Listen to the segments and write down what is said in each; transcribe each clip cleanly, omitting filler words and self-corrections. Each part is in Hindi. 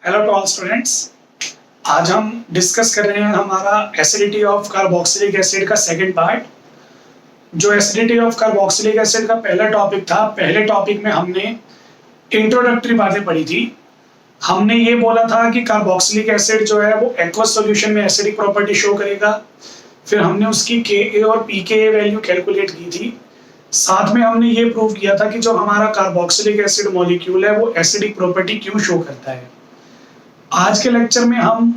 Hello to all students. आज हम डिस्कस कर रहे हैं हमारा एसिडिटी ऑफ कार्बोक्सिलिक एसिड का सेकंड पार्ट। जो एसिडिटी ऑफ कार्बोक्सिलिक एसिड का पहला टॉपिक था, पहले टॉपिक में हमने इंट्रोडक्टरी बातें पढ़ी थी। हमने ये बोला था कि कार्बोक्सिलिक एसिड जो है वो एक्वस सॉल्यूशन में एसिडिक प्रॉपर्टी शो करेगा। फिर हमने उसकी Ka और pKa वैल्यू कैलकुलेट की थी। साथ में हमने ये प्रूव किया था कि जो हमारा कार्बोक्सिलिक एसिड मॉलिक्यूल है वो एसिडिक प्रॉपर्टी क्यों शो करता है। आज के लेक्चर में हम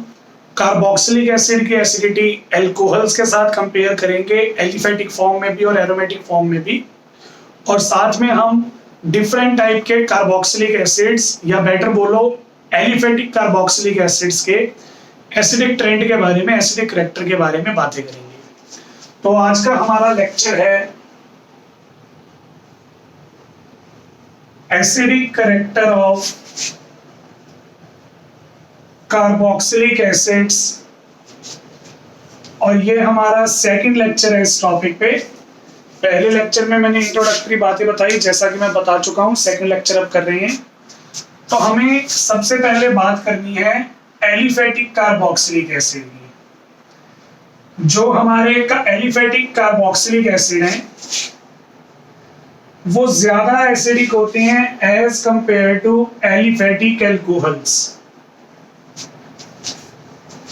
कार्बोक्सिलिक एसिड की एसिडिटी एल्कोहल्स के साथ कंपेयर करेंगे, एलिफेटिक फॉर्म में भी और एरोमेटिक फॉर्म में भी। और साथ में हम डिफरेंट टाइप के कार्बोक्सिलिक एसिड्स या बेटर बोलो एलिफेटिक कार्बोक्सिलिक एसिड्स के एसिडिक ट्रेंड के बारे में, एसिडिक करैक्टर के बारे में बातें करेंगे। तो आज का हमारा लेक्चर है acidic character of carboxylic acids, और ये हमारा सेकंड लेक्चर है इस टॉपिक पे। पहले लेक्चर में मैंने इंट्रोडक्टरी बातें बताई, जैसा कि मैं बता चुका हूं। सेकंड लेक्चर अब कर रहे हैं। तो हमें सबसे पहले बात करनी है एलिफेटिक कार्बोक्सिलिक एसिड की। जो हमारे एलिफेटिक कार्बोक्सिलिक एसिड है वो ज्यादा एसिडिक होते हैं as compare to aliphatic alcohols.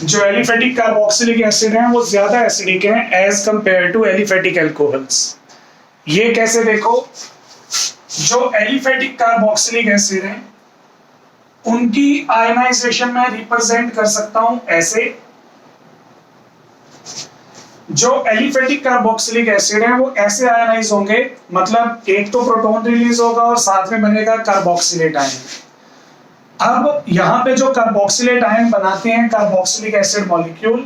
जो एलिफेटिक कार्बोक्सिलिक एसिड हैं वो ज्यादा एसिडिक हैं as compare to aliphatic alcohols. ये कैसे देखो, जो एलिफेटिक कार्बोक्सिलिक एसिड हैं उनकी आयनाइजेशन में रिप्रेजेंट कर सकता हूं ऐसे। जो एलिफेटिक कार्बोक्सिलिक एसिड है वो ऐसे आयनाइज होंगे, मतलब एक तो प्रोटॉन रिलीज होगा और साथ में बनेगा कार्बोक्सिलेट आयन। अब यहाँ पे जो कार्बोक्सिलेट आयन बनाते हैं कार्बोक्सिलिक एसिड मॉलिक्यूल,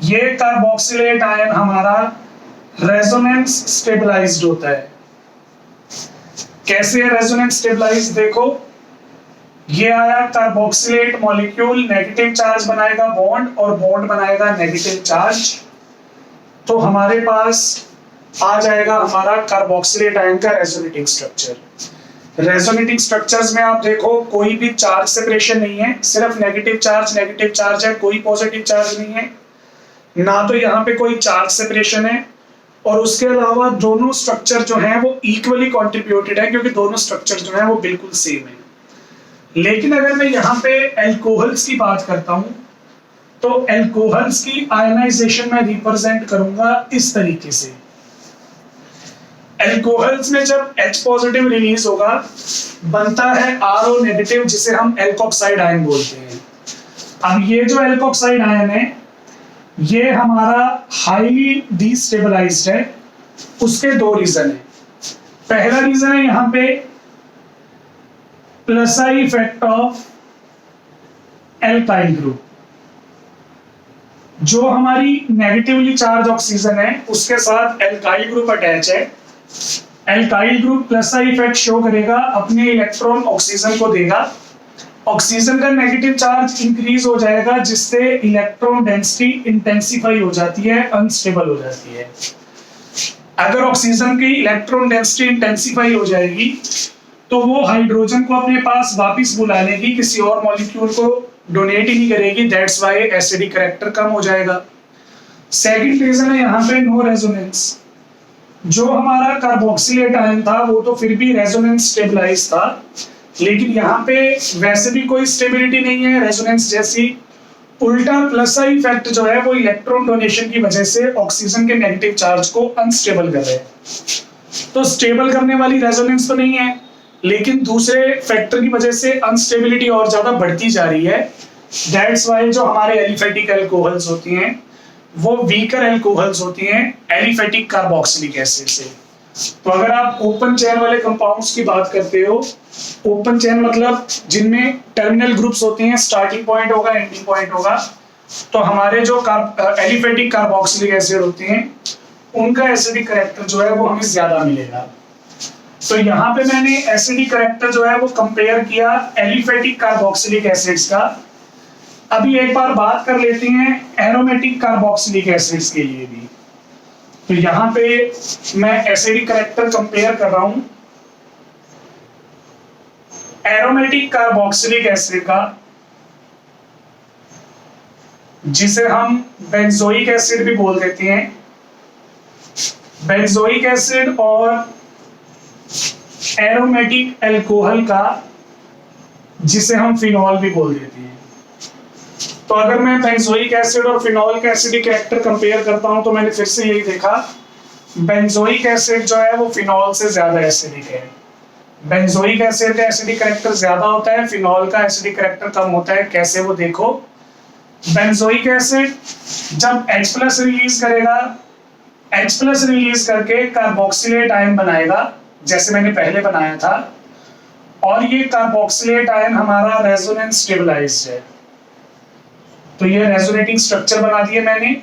ये कार्बोक्सिलेट आयन हमारा रेजोनेंस स्टेबलाइज्ड होता है। कैसे है रेजोनेंस स्टेबलाइज्ड, देखो ये आया कार्बोक्सिलेट मॉलिक्यूल, नेगेटिव चार्ज बनाएगा बॉन्ड और बॉन्ड बनाएगा नेगेटिव चार्ज। तो हमारे पास आ जाएगा हमारा कार्बोक्सिलेट आयन का रेजोनेटिंग स्ट्रक्चर। रेजोनेटिंग स्ट्रक्चर्स में आप देखो कोई भी चार्ज सेपरेशन नहीं है, सिर्फ नेगेटिव चार्ज है, कोई पॉजिटिव चार्ज नहीं है, ना तो यहाँ पे कोई चार्ज सेपरेशन है। और उसके अलावा दोनों स्ट्रक्चर जो हैं वो इक्वली कंट्रीब्यूटेड है, क्योंकि दोनों स्ट्रक्चर जो हैं वो बिल्कुल सेम है। लेकिन अगर मैं यहाँ पे एल्कोहल्स की बात करता हूं तो एल्कोहल्स की आयनाइजेशन में रिप्रेजेंट करूंगा इस तरीके से। एल्कोहल्स में जब H पॉजिटिव रिलीज होगा बनता है RO नेगेटिव, जिसे हम एल्कोक्साइड आयन बोलते हैं। अब ये जो एल्कोक्साइड आयन है ये हमारा हाईली डिस्टेबलाइज्ड है। उसके दो रीजन है। पहला रीजन है यहाँ पे plus I effect of alkyl group. जो हमारी नेगेटिवली चार्ज ऑक्सीजन है उसके साथ एल्काइल ग्रुप अटैच है। Alkyl group plus I effect show करेगा, अपने इलेक्ट्रॉन ऑक्सीजन को देगा। ऑक्सीजन का नेगेटिव चार्ज इंक्रीज हो जाएगा, जिससे इलेक्ट्रॉन डेंसिटी इंटेंसिफाई हो जाती है, अनस्टेबल हो जाती है। अगर ऑक्सीजन की इलेक्ट्रॉन डेंसिटी इंटेंसिफाई हो जाएगी तो वो हाइड्रोजन को अपने पास वापस बुला लेगी, किसी और मॉलिक्यूल को डोनेट ही नहीं करेगी। दैट्स व्हाई एसिडिक करैक्टर कम हो जाएगा। सेकंड रीजन है यहाँ पे नो रेजोनेंस। जो हमारा कार्बोक्सिलेट आयन था वो तो फिर भी रेजोनेंस स्टेबलाइज था, लेकिन यहाँ पे वैसे भी कोई स्टेबिलिटी नहीं है रेजोनेंस जैसी। उल्टा प्लस आई इफेक्ट जो है वो इलेक्ट्रॉन डोनेशन की वजह से ऑक्सीजन के नेगेटिव चार्ज को अनस्टेबल कर रहे हैं। तो स्टेबल करने वाली रेजोनेंस तो नहीं है, लेकिन दूसरे फैक्टर की वजह से अनस्टेबिलिटी और ज्यादा बढ़ती जा रही है। दैट्स व्हाई जो हमारे एलिफेटिक अल्कोहल्स होती हैं वो वीकर अल्कोहल्स होती हैं एलिफेटिक कार्बोक्सिलिक एसिड से। तो अगर आप ओपन चेन वाले कंपाउंड्स की बात करते हो, ओपन चेन मतलब जिनमें टर्मिनल ग्रुप्स होते हैं, स्टार्टिंग पॉइंट होगा, एंडिंग पॉइंट होगा, तो हमारे जो एलिफेटिक कार्बोक्सिलिक एसिड होते हैं उनका एसिडिक करैक्टर जो है वो हमें ज्यादा मिलेगा। तो यहाँ पे मैंने एसिडिक करैक्टर जो है वो कंपेयर किया एलिफेटिक कार्बोक्सिलिक एसिड्स का। अभी एक बार बात कर लेते हैं एरोमेटिक कार्बोक्सिलिक एसिड्स के लिए भी। तो यहाँ पे मैं एसिडिक करैक्टर कंपेयर कर रहा हूं एरोमेटिक कार्बोक्सिलिक एसिड का जिसे हम बेंजोइक एसिड भी बोल देते हैं। बेंजोइक एसिड और एरोमेटिक अल्कोहल का, जिसे हम फिनॉल भी बोल देते हैं। तो अगर मैं बेंजोइक एसिड और फिनॉल का एसिडिक कैरेक्टर कंपेयर करता हूं तो मैंने फिर से यही देखा, बेंजोइक एसिड जो है वो फिनॉल से ज्यादा एसिडिक है। बेंजोइक एसिड का एसिडिक कैरेक्टर ज्यादा होता है, फिनॉल का एसिडिक कैरेक्टर कम होता है। कैसे, वो देखो। बेंजोइक एसिड जब H+ रिलीज करेगा, H+ रिलीज करके कार्बोक्सिलेट आयन बनाएगा, जैसे मैंने पहले बनाया था, और ये कार्बोक्सिलेट आयन हमारा रेजोनेंस स्टेबलाइज्ड है। तो ये रेजोनेटिंग स्ट्रक्चर बना दिए मैंने।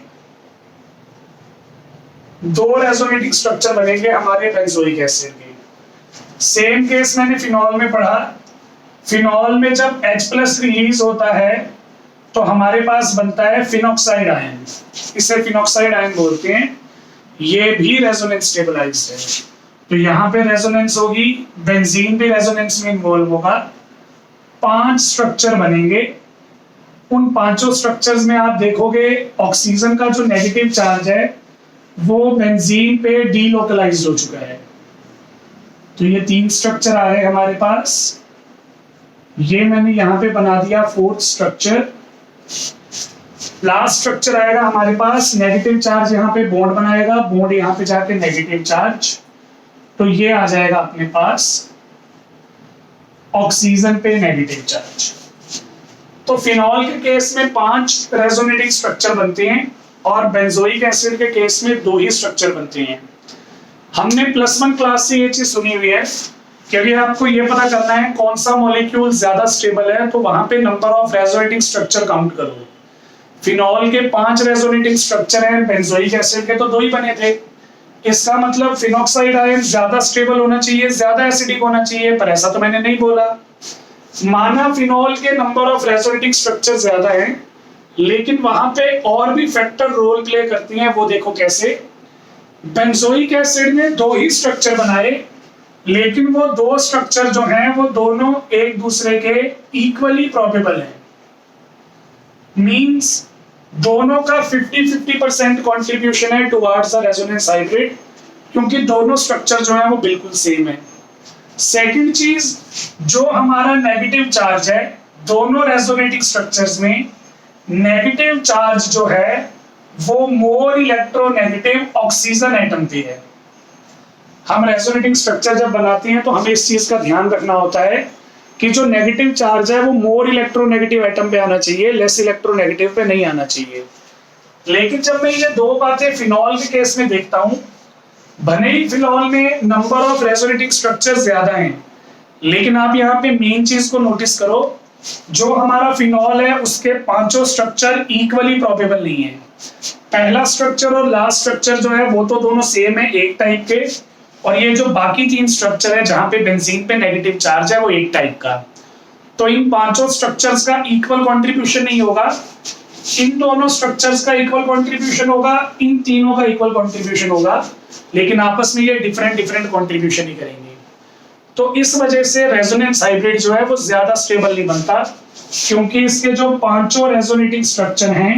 2 रेजोनेटिंग स्ट्रक्चर बनेंगे हमारे बेंजोइक एसिड के। सेम केस मैंने फिनॉल में पढ़ा। फिनॉल में जब H+ रिलीज होता है तो हमारे पास बनता है फिनॉक्साइड आयन, इसे फिनॉक्साइड आयन बोलते हैं। ये भी रेजोनेंस स्टेबलाइज्ड है। तो यहाँ पे रेजोनेंस होगी, बेंजीन भी रेजोनेंस में इन्वॉल्व होगा। 5 स्ट्रक्चर बनेंगे। उन 5 स्ट्रक्चर्स में आप देखोगे ऑक्सीजन का जो नेगेटिव चार्ज है वो बेंजीन पे डीलोकलाइज्ड हो चुका है। तो ये 3 स्ट्रक्चर आ गए हमारे पास। ये मैंने यहाँ पे बना दिया 4th स्ट्रक्चर। लास्ट स्ट्रक्चर आएगा हमारे पास, नेगेटिव चार्ज यहाँ पे बॉन्ड बनाएगा, बॉन्ड यहाँ पे जाके नेगेटिव चार्ज। तो ये आ जाएगा अपने पास ऑक्सीजन पे नेगेटिव चार्ज। तो फिनॉल के केस में 5 रेजोनेटिंग स्ट्रक्चर बनते हैं और बेंजोइक एसिड के केस में 2 ही स्ट्रक्चर बनते हैं। हमने +1 क्लास से ये चीज सुनी हुई है कि अगर आपको ये पता करना है कौन सा मॉलिक्यूल ज्यादा स्टेबल है तो वहां पे number of resonating structure count करो। फिनॉल के 5 रेजोनेटिंग स्ट्रक्चर हैं, बेंजोइक एसिड के तो 2 ही बने थे। इसका मतलब फिनॉक्साइड आयन ज्यादा स्टेबल होना चाहिए, ज्यादा एसिडिक होना चाहिए, पर ऐसा तो मैंने नहीं बोला। माना फिनॉल के नंबर ऑफ रेजोनेटिंग स्ट्रक्चर ज्यादा है, लेकिन वहां पे और भी फैक्टर रोल प्ले करती हैं। वो देखो कैसे। बेंजोइक एसिड ने 2 ही स्ट्रक्चर बनाए, लेकिन वो 2 स्ट्रक्चर जो हैं वो दोनों एक दूसरे के इक्वली प्रोबेबल हैं। मींस दोनों का 50-50% कॉन्ट्रीब्यूशन है टुवर्ड्स द रेजोनेंस हाइब्रिड, क्योंकि दोनों स्ट्रक्चर जो है वो बिल्कुल सेम है। सेकंड चीज, जो हमारा नेगेटिव चार्ज है दोनों रेजोनेटिंग स्ट्रक्चर्स में, नेगेटिव चार्ज जो है वो मोर इलेक्ट्रोनेगेटिव ऑक्सीजन एटम पे है। हम रेजोनेटिंग स्ट्रक्चर जब बनाते हैं तो हमें इस चीज का ध्यान रखना होता है कि जो नेगेटिव चार्ज है वो मोर इलेक्ट्रोनेगेटिव एटम पे आना चाहिए, लेस इलेक्ट्रोनेगेटिव पे नहीं आना चाहिए। लेकिन जब मैं ये 2 बातें फिनॉल के केस में देखता हूं, भले ही फिनॉल में नंबर ऑफ रेजोनेटिंग स्ट्रक्चर ज्यादा हैं, लेकिन आप यहाँ पे मेन चीज को नोटिस करो, जो हमारा फिनॉल है उसके 5 स्ट्रक्चर इक्वली प्रोबेबल नहीं है। पहला स्ट्रक्चर और लास्ट स्ट्रक्चर जो है वो तो दोनों सेम है, एक टाइप के, और ये जो बाकी 3 स्ट्रक्चर है जहां पे बेंजीन पे नेगेटिव चार्ज है वो एक टाइप का। तो इन 5 स्ट्रक्चर्स का इक्वल कंट्रीब्यूशन नहीं होगा, इन दोनों स्ट्रक्चर्स का इक्वल कंट्रीब्यूशन होगा, इन तीनों का इक्वल कंट्रीब्यूशन होगा, लेकिन आपस में ये डिफरेंट कंट्रीब्यूशन ही करेंगे। तो इस वजह से रेजोनेंस हाइब्रिड जो है वो ज्यादा स्टेबल नहीं बनता, क्योंकि इसके जो 5 रेजोनेटिंग स्ट्रक्चर हैं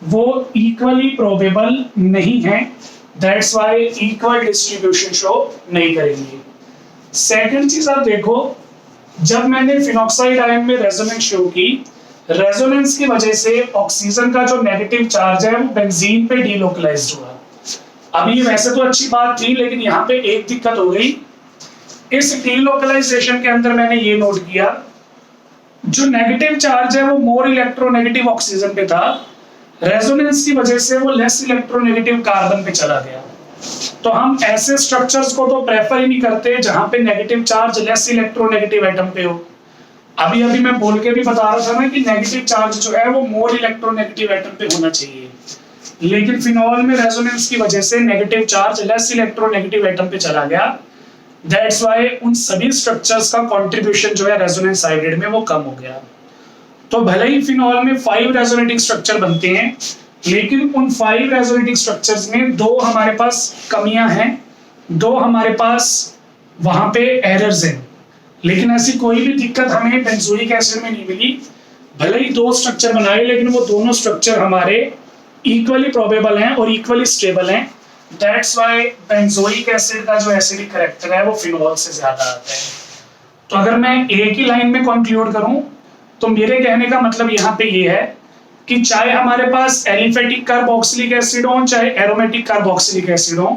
वो इक्वली प्रोबेबल नहीं है। That's why equal distribution show नहीं करेंगे। सेकंड चीज आप देखो, जब मैंने फिनॉक्साइड आयन में रेजोनेंस शो की, रेजोनेंस की वजह से ऑक्सीजन का जो नेगेटिव चार्ज है वो बेंजीन पे डीलोकलाइज्ड हुआ। अब ये वैसे तो अच्छी बात थी, लेकिन यहाँ पे एक दिक्कत हो गई। इस डीलोकलाइजेशन के अंदर मैंने ये नोट किया, जो नेगेटिव चार्ज है वो मोर इलेक्ट्रोनेगेटिव ऑक्सीजन पे था, रेजोनेंस की वजह से वो लेस इलेक्ट्रोनेगेटिव कार्बन पे चला गया। तो हम ऐसे स्ट्रक्चर्स को तो प्रेफर ही नहीं करते जहां पे negative charge less electronegative atom पे हो। अभी मैं बोल के भी बता रहा था ना कि नेगेटिव चार्ज जो है वो मोर इलेक्ट्रोनेगेटिव एटम पे होना चाहिए, लेकिन फिनॉल में रेजोनेंस की वजह से negative charge less electronegative atom पे चला गया। दैट्स व्हाई उन सभी स्ट्रक्चर्स का कंट्रीब्यूशन जो है रेजोनेंस हाइब्रिड में वो कम हो गया। तो भले ही फिनॉल में 5 रेजोनेटिंग स्ट्रक्चर बनते हैं, लेकिन उन 5 रेजोनेटिंग स्ट्रक्चर्स में 2 हमारे पास कमियां हैं, 2 हमारे पास वहां पे एरर्स हैं। लेकिन ऐसी कोई भी दिक्कत हमें बेंजोइक एसिड में नहीं मिली। भले ही दो स्ट्रक्चर बनाए लेकिन वो दोनों स्ट्रक्चर हमारे इक्वली प्रोबेबल हैं और इक्वली स्टेबल हैं। दैट्स व्हाई बेंजोइक एसिड का जो एसिडिक कैरेक्टर है वो फिनोल से ज्यादा आता है। तो अगर मैं एक ही लाइन में कंक्लूड करूं तो मेरे कहने का मतलब यहाँ पे ये है कि चाहे हमारे पास एलिफेटिक कार्बोक्सिलिक एसिड हो चाहे एरोमेटिक कार्बोक्सिलिक एसिड हो,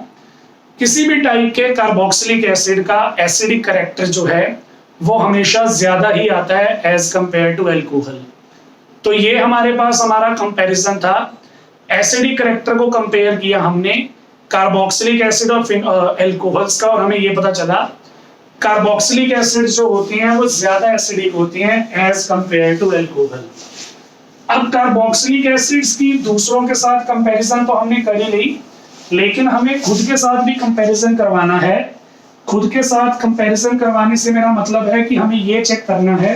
किसी भी टाइप के कार्बोक्सिलिक एसिड का एसिडिक कैरेक्टर जो है वो हमेशा ज्यादा ही आता है एज कंपेयर टू अल्कोहल। तो ये हमारे पास हमारा कंपैरिजन था, एसिडिक कैरेक्टर को कंपेयर किया हमने कार्बोक्सिलिक एसिड और अल्कोहल्स का, और हमें ये पता चला कार्बोक्सिलिक एसिड जो होती हैं वो ज्यादा एसिडिक होती हैं एज कंपेयर टू अल्कोहल। अब कार्बोक्सिलिक एसिड्स की दूसरों के साथ कंपैरिजन तो हमने कर ही ली, लेकिन हमें खुद के साथ भी कंपैरिजन करवाना है। खुद के साथ कंपैरिजन करवाने से मेरा मतलब है कि हमें ये चेक करना है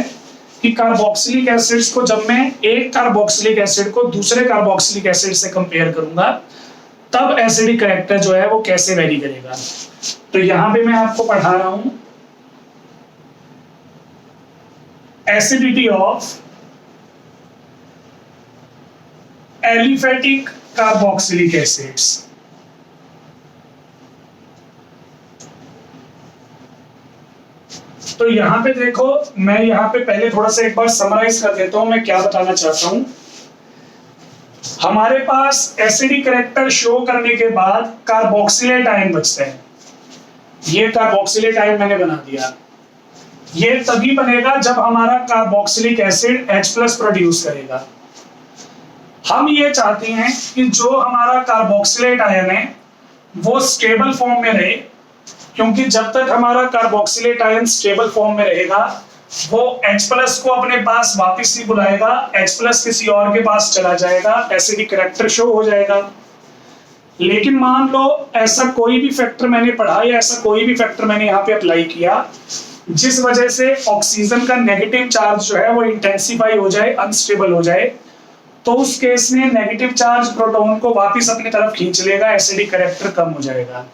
कि कार्बोक्सिलिक एसिड्स को जब मैं एक कार्बोक्सिलिक एसिड को दूसरे कार्बोक्सिलिक एसिड से कंपेयर करूंगा तब एसिडिक कैरेक्टर जो है वो कैसे वेरी करेगा। तो यहां पे मैं आपको पढ़ा रहा हूं acidity of aliphatic carboxylic acids. तो यहां पे देखो, मैं यहां पे पहले थोड़ा सा एक बार समराइज कर देता हूं मैं क्या बताना चाहता हूं। हमारे पास एसिडिक कैरेक्टर शो करने के बाद कार्बोक्सिलेट आयन बचते हैं। ये कार्बोक्सिलेट आयन मैंने बना दिया। ये तभी बनेगा जब हमारा कार्बोक्सिलिक एसिड H+ प्रोड्यूस करेगा। हम ये चाहते हैं कि जो हमारा कार्बोक्सिलेट आयन है वो स्टेबल फॉर्म में रहे, क्योंकि जब तक हमारा कार्बोक्सिलेट आयन स्टेबल फॉर्म में रहेगा वो H+ को अपने पास वापस ही बुलाएगा, H+ किसी और के पास चला जाएगा, एसिडिक कैरेक्टर शो हो जाएगा। लेकिन मान लो ऐसा कोई भी फैक्टर मैंने पढ़ा या ऐसा कोई भी फैक्टर मैंने यहाँ पे अप्लाई किया जिस वजह से ऑक्सीजन का नेगेटिव चार्ज जो है वो इंटेंसिफाई हो जाए, अनस्टेबल हो जाए, तो उस केस में नेगेटिव चार्ज प्रोटॉन को वापस अपनी तरफ खींच लेगा, एसिडिक कैरेक्टर कम हो जाएगा।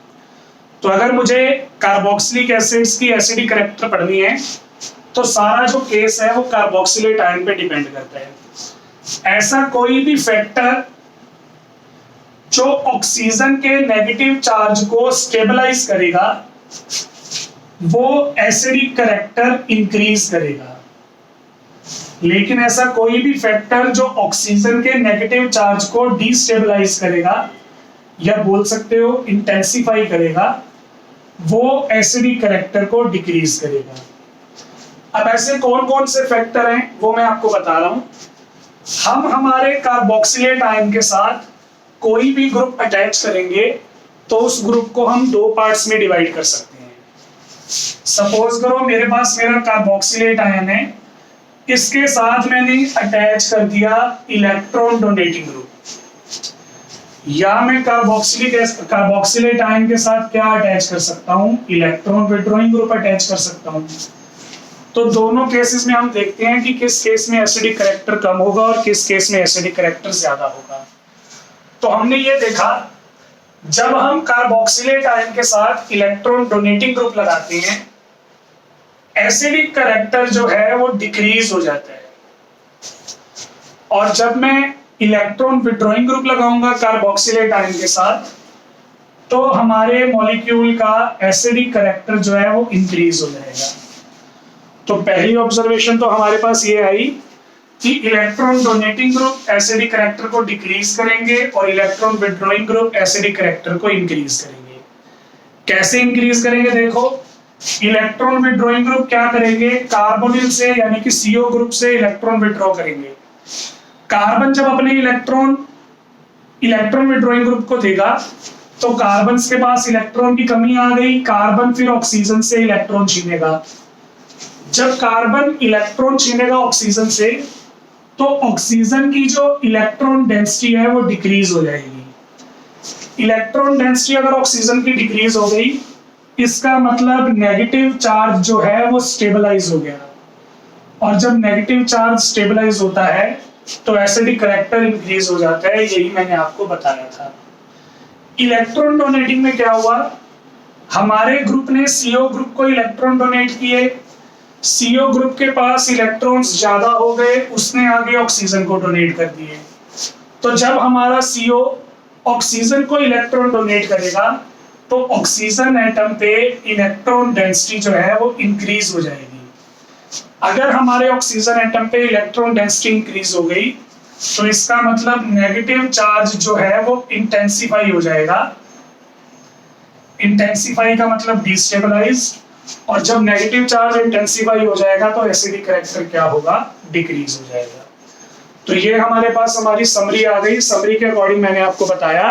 तो अगर मुझे कार्बोक्सिलिक एसिड्स की एसिडिक कैरेक्टर पढ़नी है तो सारा जो केस है वो कार्बोक्सिलेट आयन पे डिपेंड करता है। ऐसा कोई भी फैक्टर जो ऑक्सीजन के नेगेटिव चार्ज को स्टेबलाइज करेगा वो एसिडिक कैरेक्टर इंक्रीज करेगा, लेकिन ऐसा कोई भी फैक्टर जो ऑक्सीजन के नेगेटिव चार्ज को डिस्टेबलाइज करेगा या बोल सकते हो इंटेंसिफाई करेगा, वो एसिडिक कैरेक्टर को डिक्रीज करेगा। अब ऐसे कौन कौन से फैक्टर हैं वो मैं आपको बता रहा हूं। हम हमारे कार्बोक्सिलेट आयन के साथ कोई भी ग्रुप अटैच करेंगे तो उस ग्रुप को हम दो पार्ट्स में डिवाइड कर सकते हैं। सपोज करो मेरे पास मेरा कार्बोक्सिलेट आयन है, इसके साथ मैंने अटैच कर दिया इलेक्ट्रॉन डोनेटिंग ग्रुप, या मैं कार्बोक्सिलेट आयन के साथ क्या अटैच कर सकता हूं, इलेक्ट्रॉन विड्रॉइंग ग्रुप अटैच कर सकता हूं। तो दोनों केसेस में हम देखते हैं कि किस केस में एसिडिक कैरेक्टर कम होगा और किस केस में एसिडिक कैरेक्टर ज्यादा होगा। तो हमने ये देखा जब हम कार्बोक्सिलेट आयन के साथ इलेक्ट्रॉन डोनेटिंग ग्रुप लगाते हैं एसिडिक कैरेक्टर जो है वो डिक्रीज हो जाता है, और जब मैं इलेक्ट्रॉन विड्रॉइंग ग्रुप लगाऊंगा कार्बोक्सिलेट आयन के साथ तो हमारे मॉलिक्यूल का एसिडिक कैरेक्टर जो है वो इंक्रीज हो जाएगा। तो पहली ऑब्जर्वेशन तो हमारे पास ये आई कि electron donating group acidic character को डिक्रीज करेंगे और electron withdrawing group acidic character को इंक्रीज करेंगे। कैसे इंक्रीज करेंगे, देखो इलेक्ट्रॉन विड्रॉइंग ग्रुप क्या करेंगे, कार्बोनिल से यानी कि CO ग्रुप से इलेक्ट्रॉन विड्रॉ करेंगे। कार्बन जब अपने इलेक्ट्रॉन विड्रॉइंग ग्रुप को देगा तो कार्बन के पास इलेक्ट्रॉन की कमी आ गई, कार्बन फिर ऑक्सीजन से इलेक्ट्रॉन छीनेगा। जब कार्बन इलेक्ट्रॉन छीनेगा ऑक्सीजन से तो ऑक्सीजन की जो इलेक्ट्रॉन डेंसिटी है वो डिक्रीज हो जाएगी। इलेक्ट्रॉन डेंसिटी अगर ऑक्सीजन की डिक्रीज हो गई इसका मतलब नेगेटिव चार्ज जो है वो स्टेबलाइज हो गया, और जब नेगेटिव चार्ज स्टेबलाइज होता है तो एसिडिक कैरेक्टर इंक्रीज हो जाता है। यही मैंने आपको बताया था। इलेक्ट्रॉन डोनेटिंग में क्या हुआ, हमारे ग्रुप ने CO ग्रुप को इलेक्ट्रॉन डोनेट किए, CO ग्रुप के पास इलेक्ट्रॉन्स ज्यादा हो गए, उसने आगे ऑक्सीजन को डोनेट कर दिए। तो जब हमारा CO ऑक्सीजन को इलेक्ट्रॉन डोनेट करेगा तो ऑक्सीजन एटम पे इलेक्ट्रॉन डेंसिटी जो है वो इंक्रीज हो जाएगी। अगर हमारे ऑक्सीजन एटम पे इलेक्ट्रॉन डेंसिटी इंक्रीज हो गई तो इसका मतलब नेगेटिव चार्ज जो है वो इंटेंसिफाई हो जाएगा। इंटेंसिफाई का मतलब डिस्टेबलाइज, और जब नेगेटिव चार्ज इंटेंसिफाई हो जाएगा तो एसिडिक कैरेक्टर क्या होगा, डिक्रीज हो जाएगा। तो ये हमारे पास हमारी समरी आ गई। समरी के अकॉर्डिंग मैंने आपको बताया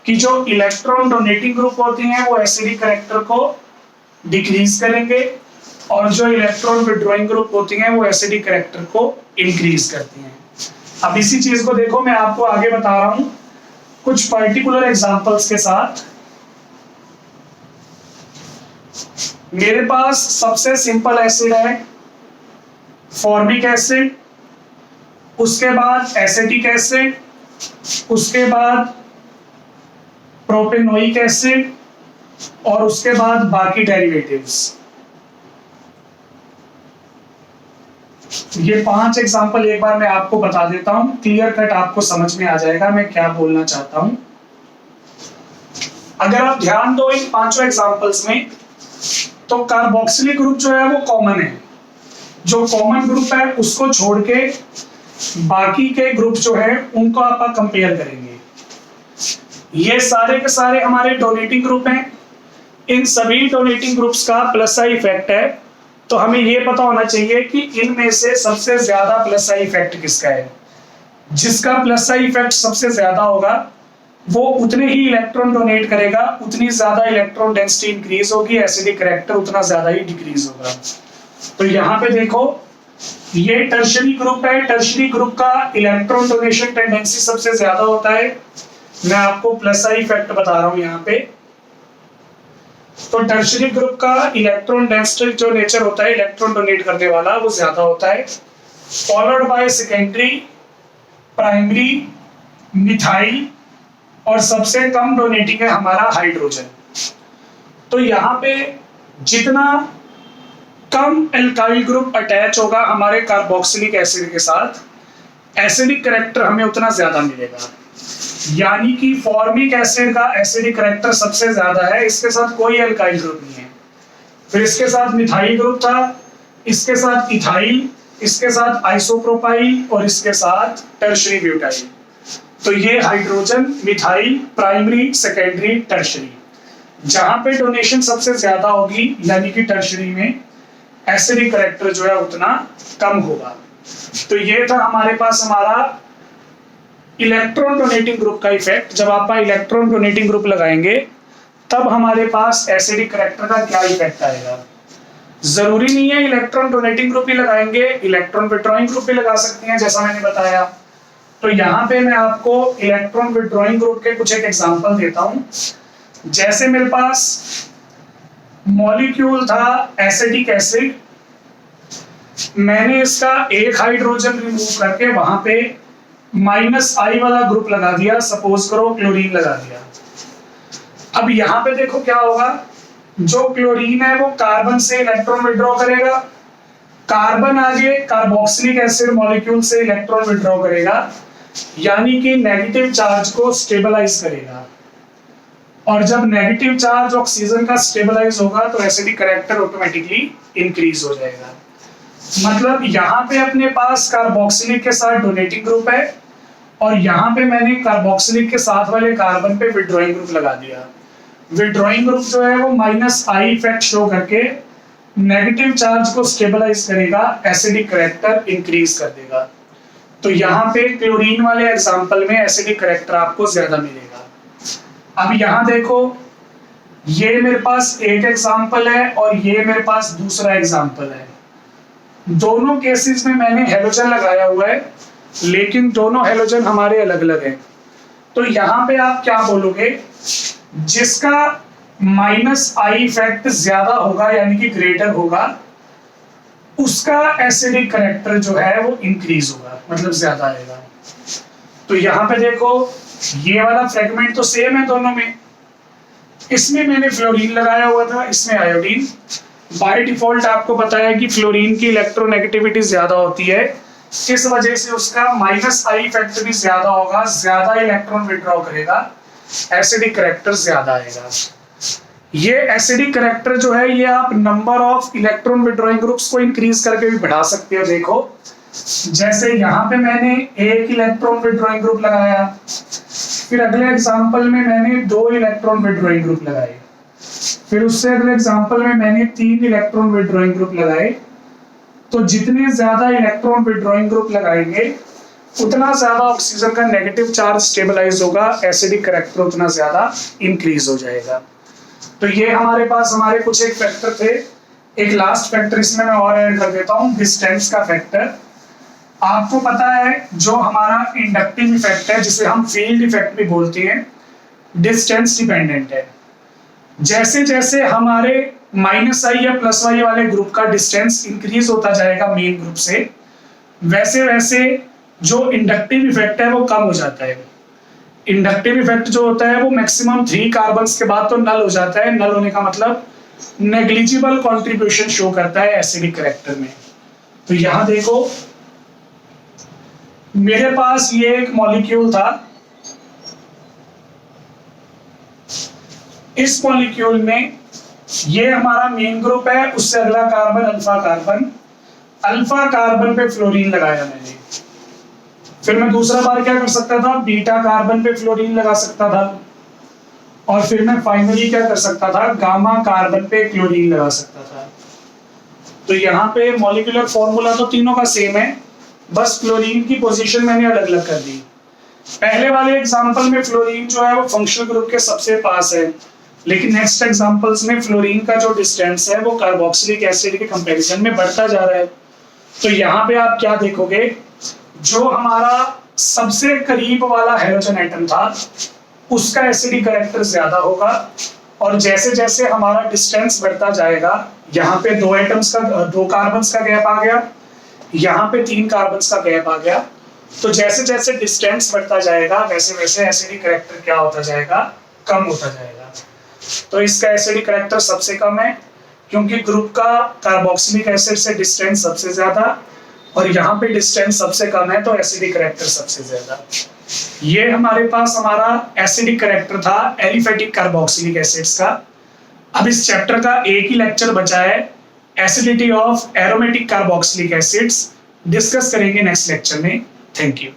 कि जो इलेक्ट्रॉन डोनेटिंग ग्रुप होती हैं वो एसिडिक कैरेक्टर को डिक्रीज करेंगे, और जो इलेक्ट्रॉन विड्रॉइंग ग्रुप होती हैं वो एसिडिक कैरेक्टर को इंक्रीज करती हैं। अब इसी चीज को देखो, मैं आपको आगे बता रहा हूं कुछ पर्टिकुलर एग्जांपल्स के साथ। मेरे पास सबसे सिंपल एसिड है फॉर्मिक एसिड, उसके बाद एसिटिक एसिड, उसके बाद प्रोपेनोइक एसिड, और उसके बाद बाकी डेरिवेटिव्स। ये 5 एग्जांपल एक बार मैं आपको बता देता हूं, क्लियर कट आपको समझ में आ जाएगा मैं क्या बोलना चाहता हूं। अगर आप ध्यान दो इन 5 एग्जांपल्स में, तो कार्बोक्सिलिक ग्रुप जो है वो कॉमन है। जो कॉमन ग्रुप है उसको छोड़ के बाकी के ग्रुप जो है उनको आप कंपेयर करेंगे। ये सारे के सारे हमारे डोनेटिंग ग्रुप हैं। इन सभी डोनेटिंग ग्रुप्स का प्लस आई इफेक्ट है, तो हमें ये पता होना चाहिए कि इनमें से सबसे ज्यादा प्लस आई इफेक्ट किसका है। जिसका प्लस आई इफेक्ट सबसे ज्यादा होगा वो उतने ही इलेक्ट्रॉन डोनेट करेगा, उतनी ज्यादा इलेक्ट्रॉन डेंसिटी इंक्रीज होगी, एसिडिक कैरेक्टर उतना ज्यादा ही डिक्रीज होगा। तो यहाँ पे देखो, ये टर्शरी ग्रुप है। टर्शरी ग्रुप का इलेक्ट्रॉन डोनेशन टेंडेंसी सबसे ज्यादा होता है। मैं आपको प्लस आई इफेक्ट बता रहा हूं यहाँ पे। तो टर्शरी ग्रुप का इलेक्ट्रॉन डेंसिटी जो नेचर होता है इलेक्ट्रॉन डोनेट करने वाला वो ज्यादा होता है, followed by secondary, primary, methyl, और सबसे कम डोनेटिंग है हमारा हाइड्रोजन। तो यहाँ पे जितना कम एल्काइल ग्रुप अटैच होगा हमारे कार्बोक्सिलिक एसिड के साथ, एसिडिक कैरेक्टर हमें उतना ज्यादा मिलेगा। यानी कि फॉर्मिक एसिड का एसिडिक कैरेक्टर सबसे ज्यादा है, इसके साथ कोई एल्काइल ग्रुप नहीं है। फिर इसके साथ मिथाइल ग्रुप था, इसके साथ इथाइल, इसके साथ आइसोप्रोपाइल, और इसके साथ टर्शरी ब्यूटाइल। तो ये hydrogen, methyl, primary, secondary, tertiary. जहां पे डोनेशन सबसे ज्यादा होगी यानी कि टर्शरी में, एसिडिक कैरेक्टर जो है उतना कम होगा। तो ये था हमारे पास हमारा इलेक्ट्रॉन डोनेटिंग ग्रुप का इफेक्ट। जब आप इलेक्ट्रॉन डोनेटिंग ग्रुप लगाएंगे तब हमारे पास एसिडिक कैरेक्टर का क्या इफेक्ट आएगा। जरूरी नहीं है इलेक्ट्रॉन डोनेटिंग ग्रुप ही लगाएंगे, इलेक्ट्रॉन विड्रॉइंग ग्रुप भी लगा सकते हैं जैसा मैंने बताया। तो यहाँ पे मैं आपको इलेक्ट्रॉन विड्रॉइंग ग्रुप के कुछ एक एग्जांपल देता हूं। जैसे मेरे पास मॉलिक्यूल था एसिटिक एसिड, मैंने इसका एक हाइड्रोजन रिमूव करके वहां पे -I वाला ग्रुप लगा दिया, सपोज करो क्लोरीन लगा दिया। अब यहाँ पे देखो क्या होगा, जो क्लोरीन है वो कार्बन से इलेक्ट्रॉन विड्रॉ करेगा, कार्बन आगे कार्बोक्सिलिक एसिड मॉलिक्यूल से इलेक्ट्रॉन विड्रॉ करेगा, यानी कि नेगेटिव चार्ज को स्टेबलाइज करेगा। और जब नेगेटिव चार्ज ऑक्सीजन का स्टेबलाइज होगा तो एसिडिक कैरेक्टर ऑटोमेटिकली इंक्रीज हो जाएगा। मतलब यहाँ पे अपने पास कार्बोक्सिलिक के साथ डोनेटिंग ग्रुप है, और यहाँ पे मैंने कार्बोक्सिलिक के साथ वाले कार्बन पे विड्रॉइंग ग्रुप लगा दिया। विड्रॉइंग ग्रुप जो है वो -I इफेक्ट शो करके नेगेटिव चार्ज को स्टेबलाइज करेगा, एसिडिक कैरेक्टर इंक्रीज कर देगा। तो यहाँ पे क्लोरीन वाले एग्जांपल में एसिडिक कैरेक्टर आपको ज्यादा मिलेगा। अब यहाँ देखो, ये मेरे पास एक एग्जांपल है और ये मेरे पास दूसरा एग्जांपल है। दोनों केसेस में मैंने हेलोजन लगाया हुआ है, लेकिन दोनों हेलोजन हमारे अलग अलग हैं। तो यहाँ पे आप क्या बोलोगे, जिसका -I इफेक्ट ज्यादा होगा यानी कि ग्रेटर होगा, उसका एसिडिक कैरेक्टर जो है वो इंक्रीज होगा, मतलब ज्यादा आएगा। तो यहाँ पे देखो, ये वाला फ्रेगमेंट तो सेम है दोनों में। इसमें मैंने फ्लोरीन लगाया हुआ था, इसमें आयोडीन। बाय डिफॉल्ट आपको पता है कि फ्लोरीन की इलेक्ट्रोनेगेटिविटी ज्यादा होती है, इस वजह से उसका -I इफेक्ट भी ज्यादा होगा, ज्यादा इलेक्ट्रॉन विड्रॉ करेगा, एसिडिक कैरेक्टर ज्यादा आएगा। ये एसिडिक कैरेक्टर जो है ये आप number of electron withdrawing groups को इंक्रीज करके भी बढ़ा सकते हो। देखो जैसे यहाँ पे मैंने एक इलेक्ट्रॉन विड्रॉइंग ग्रुप लगाया, फिर अगले एग्जांपल में मैंने 2 इलेक्ट्रॉन विड्रॉइंग ग्रुप लगाए, फिर उससे अगले एग्जांपल में मैंने 3 इलेक्ट्रॉन विड्रॉइंग ग्रुप लगाए। तो जितने ज्यादा इलेक्ट्रॉन विड्रॉइंग ग्रुप लगाएंगे उतना ज्यादा ऑक्सीजन का नेगेटिव चार्ज स्टेबलाइज होगा, एसिडिक कैरेक्टर उतना ज्यादा इंक्रीज हो जाएगा। तो ये हमारे पास हमारे कुछ एक फैक्टर थे। एक लास्ट फैक्टर इसमें मैं और ऐड कर देता हूं, डिस्टेंस का फैक्टर। आपको पता है जो हमारा इंडक्टिव इफेक्ट है, जिसे हम फील्ड इफेक्ट भी बोलते हैं, डिस्टेंस डिपेंडेंट है। जैसे जैसे हमारे -I या +I वाले ग्रुप का डिस्टेंस इंक्रीज होता जाएगा मेन ग्रुप से, वैसे वैसे जो इंडक्टिव इफेक्ट है वो कम हो जाता है। इंडक्टिव इफेक्ट जो होता है वो मैक्सिमम 3 कार्बन्स के बाद तो नल हो जाता है। नल होने का मतलब नेग्लिजिबल कंट्रीब्यूशन शो करता है एसिडिक कैरेक्टर में। तो यहां देखो मेरे पास ये एक मॉलिक्यूल था, इस मॉलिक्यूल में ये हमारा मेन ग्रुप है, उससे अगला कार्बन अल्फा कार्बन पे फ्लोरीन लगाया मैंने। फिर मैं दूसरा बार क्या कर सकता था, बीटा कार्बन पे फ्लोरीन लगा सकता था, और फिर मैं फाइनली क्या कर सकता था, गामा कार्बन पे क्लोरीन लगा सकता था। तो यहाँ पे मॉलिक्यूलर फॉर्मूला तो तीनों का सेम है, बस फ्लोरीन की पोजीशन मैंने अलग अलग कर दी। पहले वाले एग्जांपल में फ्लोरीन जो है वो फंक्शनल ग्रुप के सबसे पास है, लेकिन नेक्स्ट एग्जांपल्स में फ्लोरीन का जो डिस्टेंस है वो कार्बोक्सिलिक एसिड के कंपैरिजन में बढ़ता जा रहा है। तो यहाँ पे आप क्या देखोगे, जो हमारा सबसे करीब वाला हाइड्रोजन एटम था उसका एसिडिक कैरेक्टर ज्यादा होगा, और जैसे जैसे हमारा डिस्टेंस बढ़ता जाएगा, यहाँ पे 2 कार्बन्स का गैप आ गया, यहाँ पे 3 कार्बन्स का गैप आ गया। तो जैसे जैसे डिस्टेंस बढ़ता जाएगा वैसे वैसे एसिडिक कैरेक्टर क्या होता जाएगा, कम होता जाएगा। तो इसका एसिडिक कैरेक्टर सबसे कम है क्योंकि ग्रुप का कार्बोक्सिलिक एसिड से डिस्टेंस सबसे ज्यादा, और यहाँ पे डिस्टेंस सबसे कम है, तो एसिडिक कैरेक्टर सबसे ज्यादा। ये हमारे पास हमारा एसिडिक कैरेक्टर था एलिफेटिक कार्बोक्सिलिक एसिड्स का। अब इस चैप्टर का एक ही लेक्चर बचा है, acidity of aromatic carboxylic acids, discuss करेंगे नेक्स्ट लेक्चर में। Thank you.